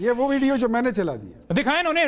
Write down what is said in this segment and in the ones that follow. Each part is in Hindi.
ये वो वीडियो जो मैंने चला दी है। दिखाएं उन्हें,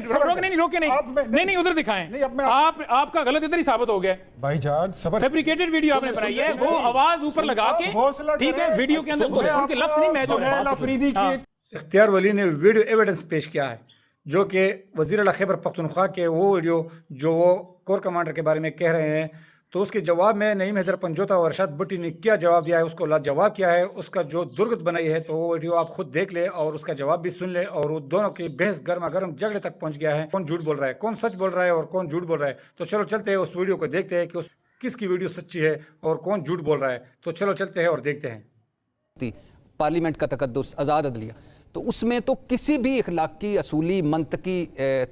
रोके नहीं उधर दिखाएं। आपका गलत इधर ही साबित हो गया भाईजान। फैब्रिकेटेड वीडियो आपने बनाई है, वो आवाज ऊपर लगा के, ठीक है, वीडियो के अंदर उनके लफ्ज नहीं मैच हो रहे हैं। इख्तियार वली ने वीडियो एविडेंस पेश किया है, जो कि वज़ीर आला खैबर पख्तूनख्वा के वो वीडियो जो वो कोर कमांडर के बारे में कह रहे हैं, तो उसके जवाब में नईम हैदर पंजोता और अरशद भुट्टी ने क्या जवाब दिया है, उसको लाजवाब किया है। उसका जो दुर्गत बनाई है, तो वो वीडियो आप खुद देख ले और उसका जवाब भी सुन ले। और वो दोनों की बहस गर्मा गर्म झगड़े तक पहुंच गया है, कौन झूठ बोल रहा है, कौन सच बोल रहा है और कौन झूठ बोल रहा है। तो चलो चलते हैं उस वीडियो को देखते हैं कि किसकी वीडियो सच्ची है और कौन झूठ बोल रहा है। तो चलो चलते हैं और देखते हैं। पार्लियामेंट का तकद्दुस, आज़ाद अदलिया, तो उसमें तो किसी भी इखलाकी असूली मंतकी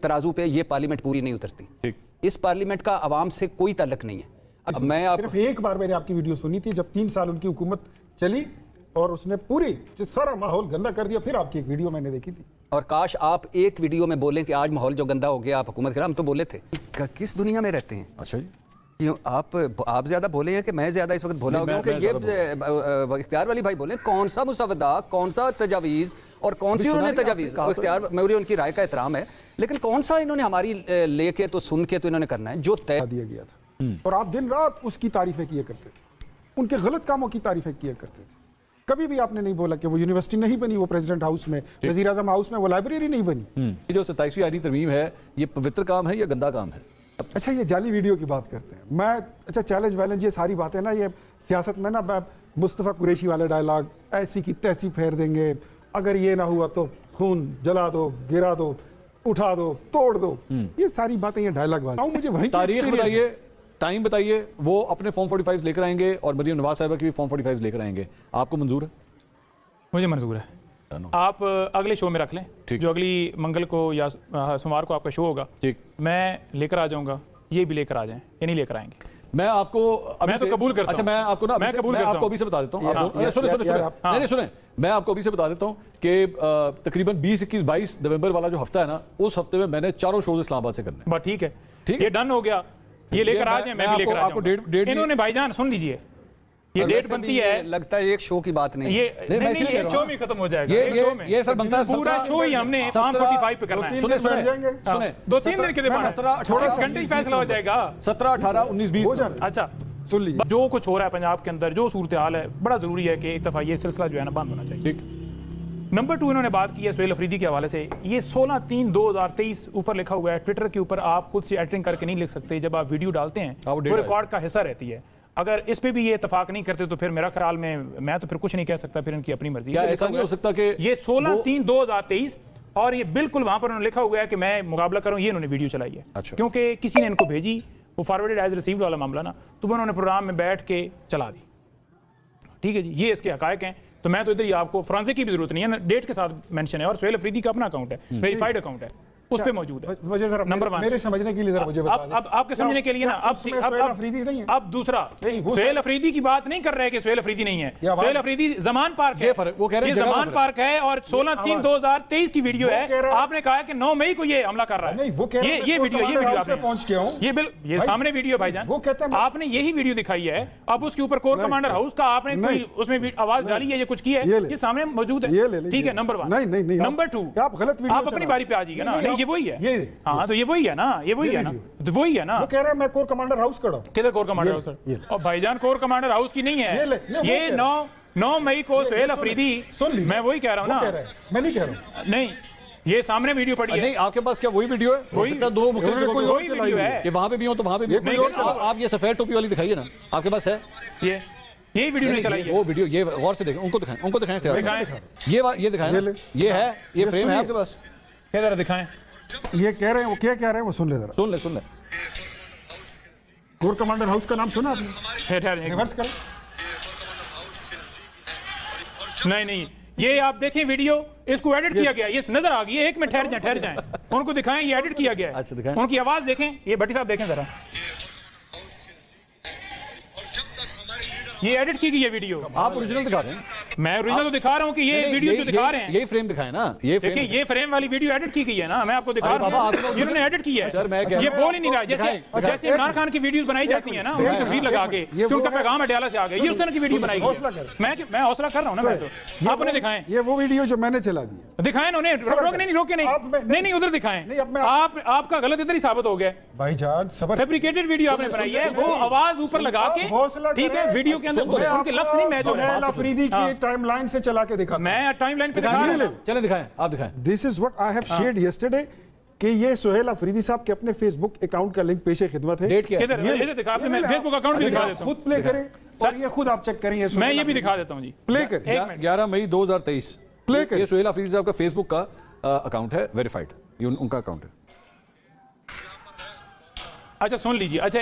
तराजू पे ये पार्लियामेंट पूरी नहीं उतरती। इस पार्लियामेंट का आवाम से कोई ताल्लुक नहीं है। अब मैं सिर्फ एक बार मैंने आपकी वीडियो सुनी थी जब 3 साल उनकी हुकूमत चली और उसने पूरी सारा माहौल गंदा कर दिया, फिर आपकी एक वीडियो मैंने देखी थी। और काश आप एक वीडियो में बोलें कि आज माहौल जो गंदा हो गया, आप हुकूमत करें। हम तो बोले थे। किस दुनिया में रहते हैं? अच्छा जी, क्यों आप ज्यादा बोले हैं कि मैं ज्यादा इस वक्त भोला हो गया हूं कि ये इख्तियार वाली भाई बोले कौन सा मुसवदा, कौन सा तजावीज़ और कौन सी उन्होंने तजावीज़। इख्तियार मेरी उनकी राय का एहतराम है, लेकिन कौन सा इन्होंने हमारी लेके तो सुन के तो इन्होंने करना है जो तय दिया गया था। और आप दिन रात उसकी तारीफें किया करते थे, उनके गलत कामों की तारीफें किया करते थे। कभी भी आपने नहीं बोला कि वो यूनिवर्सिटी नहीं बनी, वो प्रेसिडेंट हाउस में, वजीर आजम हाउस में वो लाइब्रेरी नहीं बनी। ये जो 27वीं आईनी तरमीम है, ये पवित्र काम है या गंदा काम है? अच्छा, ये जाली वीडियो की बात करते हैं। मैं अच्छा चैलेंज वैलेंज ये सारी बातें ना, ये सियासत में ना मुस्तफ़ा कुरैशी वाले डायलॉग ऐसी की तैसी फेर देंगे, अगर ये ना हुआ तो खून जला दो, गिरा दो, उठा दो, तोड़ दो, ये सारी बातें ये डायलॉग वाली। मुझे वही तारीख बताइए, टाइम बताइए। वो अपने फॉर्म 45 लेकर आएंगे और मरीम नवाज साहिबा की भी फॉर्म 45 लेकर आएंगे। आपको मंजूर है? मुझे मंजूर है। आप अगले शो में रख लें, जो अगली मंगल को या सोमवार को आपका शो होगा, ठीक, मैं लेकर आ जाऊंगा। ये भी लेकर आ जाएं, ये नहीं लेकर आएंगे। मैं आपको मैं तो कबूल करता हूं। अच्छा, मैं आपको ना मैं कबूल आपको अभी से बता देता हूं। सुने, मैं आपको अभी से बता देता हूं कि तकरीबन 20, 21, 22 नवंबर वाला जो हफ्ता है ना, उस हफ्ते में मैंने 4 शोज इस्लामाबाद से करने। बस ठीक है, ये डन हो गया। ये लेकर आ जाए, मैं भी लेकर आ जाऊंगा। इन्होंने भाईजान सुन लीजिए, ये डेट बनती है, लगता है एक शो की बात नहीं, ये एक शो में खत्म हो जाएगा। ये सर बनता है पूरा शो ही हमने फॉर्म 45 पे करना है। सुने 2-3 दिन के बाद 28 घंटे ही फैसला हो जाएगा। 17, 18, 19, 20। अच्छा सुन लीजिए, जो कुछ हो रहा है पंजाब के अंदर, जो सूरत हाल है, बड़ा जरूरी है कि एक दफा ये सिलसिला जो है ना बंद होना चाहिए। ठीक। नंबर 2 इन्होंने बात की है सुहेल अफरीदी के हवाले से। ये 16/3/2023 ऊपर लिखा हुआ है ट्विटर के ऊपर। आप खुद से एडिटिंग करके नहीं लिख सकते, जब आप वीडियो डालते हैं वो रिकॉर्ड का हिस्सा रहती है। अगर इस पे भी ये इतफाक नहीं करते तो फिर मेरा ख्याल में मैं तो फिर कुछ नहीं कह सकता, फिर इनकी अपनी मर्जी। क्या ऐसा नहीं हो सकता कि ये 16/3/2023 और ये बिल्कुल वहां पर उन्होंने लिखा हुआ है कि मैं मुकाबला करूं, ये उन्होंने वीडियो चलाई है। अच्छा। क्योंकि किसी ने इनको भेजी, वो फॉरवर्डेड एज रिसीव्ड वाला मामला ना, तो वो उन्होंने प्रोग्राम में बैठ के चला दी। ठीक है जी, ये इसके हकायक हैं। तो मैं तो इधर ही आपको फ्रांसिक की भी जरूरत नहीं है, डेट के साथ मेंशन है। और सुहेल अफरीदी का अपना अकाउंट है, वेरीफाइड अकाउंट है, उस पे मौजूद है। मुझे जरा नंबर 1 मेरे समझने के लिए जरा मुझे बता दें। अब आपके समझने के लिए ना, अब दूसरा सुहेल अफरीदी की बात नहीं कर रहे कि सुहेल अफरीदी नहीं है। सुहेल अफरीदी जमान पार्क है, वो कह रहे हैं जमान पार्क है और 16/3/2023 की वीडियो है। आपने कहा कि 9 मई को ये हमला कर रहा है। ये वीडियो आपने पहुंच के ये सामने वीडियो भाईजान, वो कहते हैं आपने यही वीडियो दिखाई है। अब उसके ऊपर कोर कमांडर हाउस का आपने कोई उसमें आवाज डाली है, ये कुछ की है, ये सामने मौजूद है। ठीक है, नंबर 1। नंबर 2, आप अपनी बारी पे आ जाइए ना। ये वही है। हाँ, तो ये वही है ना, ये वही है ना, तो वही है ना। वो कह रहा है मैं कोर कमांडर हाउस खड़ा हूं। किधर कोर कमांडर हाउस खड़ा? और भाईजान कोर कमांडर हाउस की नहीं है ये। 9 मई को सुहेल अफरीदी, मैं वही कह रहा हूँ ना, मैं नहीं कह रहा हूँ। नहीं, ये सामने वीडियो पड़ी है। नहीं, आपके पास क्या वही वीडियो है? वही 2 मुख्तलिफ वीडियो है कि वहां पे भी हो तो वहां पे भी। आप ये सफेद टोपी वाली दिखाइए ना, आपके पास है ये वीडियो नहीं चलाई है। वो वीडियो ये गौर से देखें, उनको दिखाएं ये दिखाएं। ये है, ये फ्रेम है आपके पास, क्या जरा दिखाएं। ये कह रहे हैं, वो क्या कह रहे हैं वो सुन ले जरा। सुन ले। कोर कमांडर हाउस का नाम सुना आपने? रिवर्स करें। नहीं, ये आप देखें वीडियो, इसको एडिट किया गया, ये नजर आ गई है। एक मिनट ठहर जाएं, उनको दिखाएं, ये एडिट किया गया है। अच्छा, दिखाएं। उनकी आवाज देखें, ये भट्टी साहब देखें जरा, ये एडिट की गई है वीडियो। आप ओरिजिनल दिखा रहे हैं। मैं ओरिजिनल तो दिखा रहा हूँ कि ये वीडियो जो दिखा रहे हैं, यही फ्रेम दिखाए ना, ये देखिए ये फ्रेम वाली वीडियो एडिट की गई है ना, मैं आपको दिखा रहा हूँ, इन्होंने एडिट की है सर, मैं ये बोल ही नहीं रहा, जैसे इमरान खान की वीडियोस बनाई जाती है ना, उनकी तस्वीर लगा के कि उनका पैगाम अडयाला से आ गया, ये उस तरह की वीडियो बनाई गई। मैं हौसला कर रहा हूँ ना, मैं तो आप उन्हें दिखाएं, ये वो वीडियो जो मैंने चला दी, दिखाएं उन्हें, रोके नहीं उधर दिखाएं, आपका गलत इधर ही साबित हो गया भाईजान। फैब्रिकेटेड वीडियो आपने बनाई है, वो आवाज ऊपर लगा के, ठीक है, वीडियो के अंदर उनके लफ्ज नहीं मैच हो रहे। सुहेल अफरीदी की टाइमलाइन से चला के दिखा, मैं टाइमलाइन पे दिखा रहा हूं, चले दिखाएं, आप दिखाएं। This is what I have shared yesterday कि ये सुहेल अफरीदी साहब के अपने फेसबुक अकाउंट का लिंक पेशे खिदमत है। डेट क्या किधर ये दिखा, मैं फेसबुक अकाउंट भी दिखा देता हूं, खुद प्ले करें सर, ये खुद आप चेक करें, मैं ये भी दिखा देता हूं जी, प्ले करें। 11 मई 2023 प्ले करें। ये सुहेल अफरीदी साहब का फेसबुक का अकाउंट है, वेरीफाइड, ये उनका अकाउंट है। अच्छा सुन लीजिए, अच्छा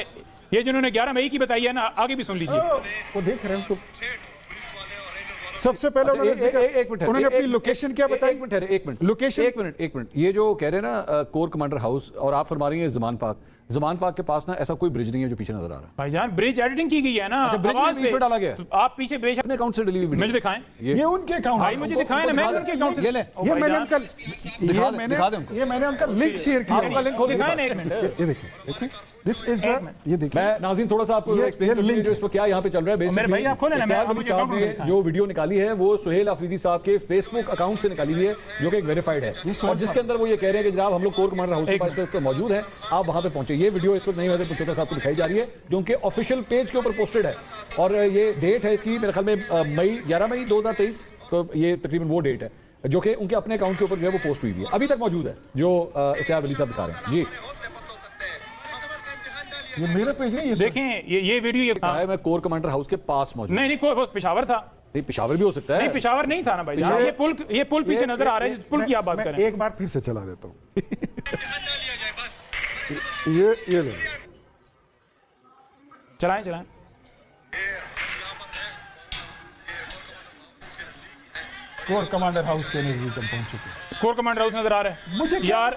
ये जिन्होंने 11 मई की बताई है ना, आगे भी सुन लीजिए। वो देख रहे हैं तो सबसे पहले उन्होंने अपनी लोकेशन क्या बताई? एक मिनट, ये जो कह रहे हैं ना कोर कमांडर हाउस, और आप फरमा रही हैं जमान पार्क के पास ना ऐसा कोई ब्रिज नहीं है जो पीछे नजर आ रहा है। भाईजान ब्रिज एडिटिंग की गई है ना, अच्छा, ब्रिज आवाज में इसमें डाला गया है। तो आप पीछे बेशक अपने अकाउंट से डिलीवरी मुझे दिखाएं, ये उनके अकाउंट, भाई मुझे दिखाएं ना, मैं उनके अकाउंट से, ये मैंने उनका लिंक शेयर किया, आपका लिंक खोल दिखाएं ना एक मिनट, ये देखिए दिस इज द, ये देखिए मैं नाज़रीन थोड़ा सा आपको एक्सप्लेन कर दूं जो इस वक्त क्या यहाँ पे चल रहा है। मेरे भाई आप खोलें ना, मैं बेसिकली मुझे साहब ने अकाउंट जो वीडियो निकाली है वो सुहेल अफरीदी साहब के फेसबुक अकाउंट से निकाली हुई है, जो कि एक वेरीफाइड है, और जिसके अंदर वो ये कह रहे हैं कि जनाब हम लोग कोर कमांडर हाउस के पास इस वक्त मौजूद है, आप वहां पे पहुंचे। ये वीडियो इस वक्त नहीं पचौटा साहब को दिखाई जा रही है, जो उनके ऑफिशियल पेज के ऊपर पोस्टेड है, और ये डेट है इसकी मेरे ख्याल में 11 मई 2023 को, ये तकरीबन वो डेट है जो कि उनके अपने अकाउंट के ऊपर जो है वो पोस्ट हुई है, अभी तक मौजूद है, जो इख्तियार वली साहब दिखा रहे हैं। जी ये मेरा पेज नहीं, ये देखें ये वीडियो है, मैं कोर कमांडर हाउस के पास मौजूद। नहीं कोई पेशावर था, नहीं पेशावर भी हो सकता है, नहीं पेशावर नहीं था ना भाई, ये पुल पीछे नजर आ रहा है, पुल की आप बात करें। एक बार फिर से चला देता हूँ ये ले चलाएं कोर कमांडर हाउस के नजदीक हम पहुंच चुके हैं। कोर कमांडर हाउस नजर आ रहा है मुझे यार,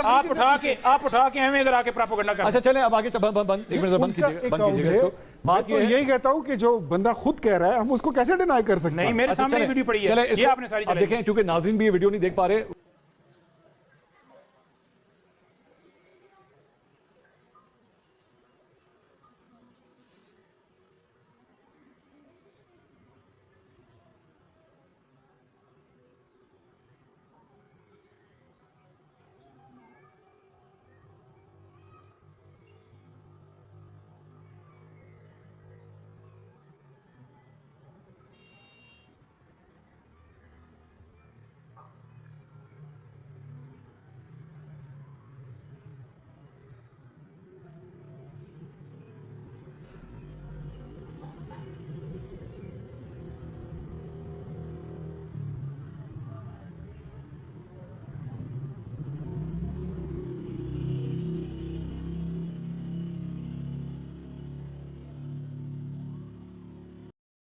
आप उठा के हमें इधर आके प्रोपेगेंडा कर। अच्छा चले अब आगे बंद एक मिनट बंद कीजिएगा इसको। बात तो यही कहता हूं कि जो बंदा खुद कह रहा है हम उसको कैसे डिनाई कर सकते हैं? नहीं मेरे सामने वीडियो पड़ी है, ये आपने सारी देखें, क्योंकि नाज़रीन भी ये वीडियो नहीं देख पा रहे।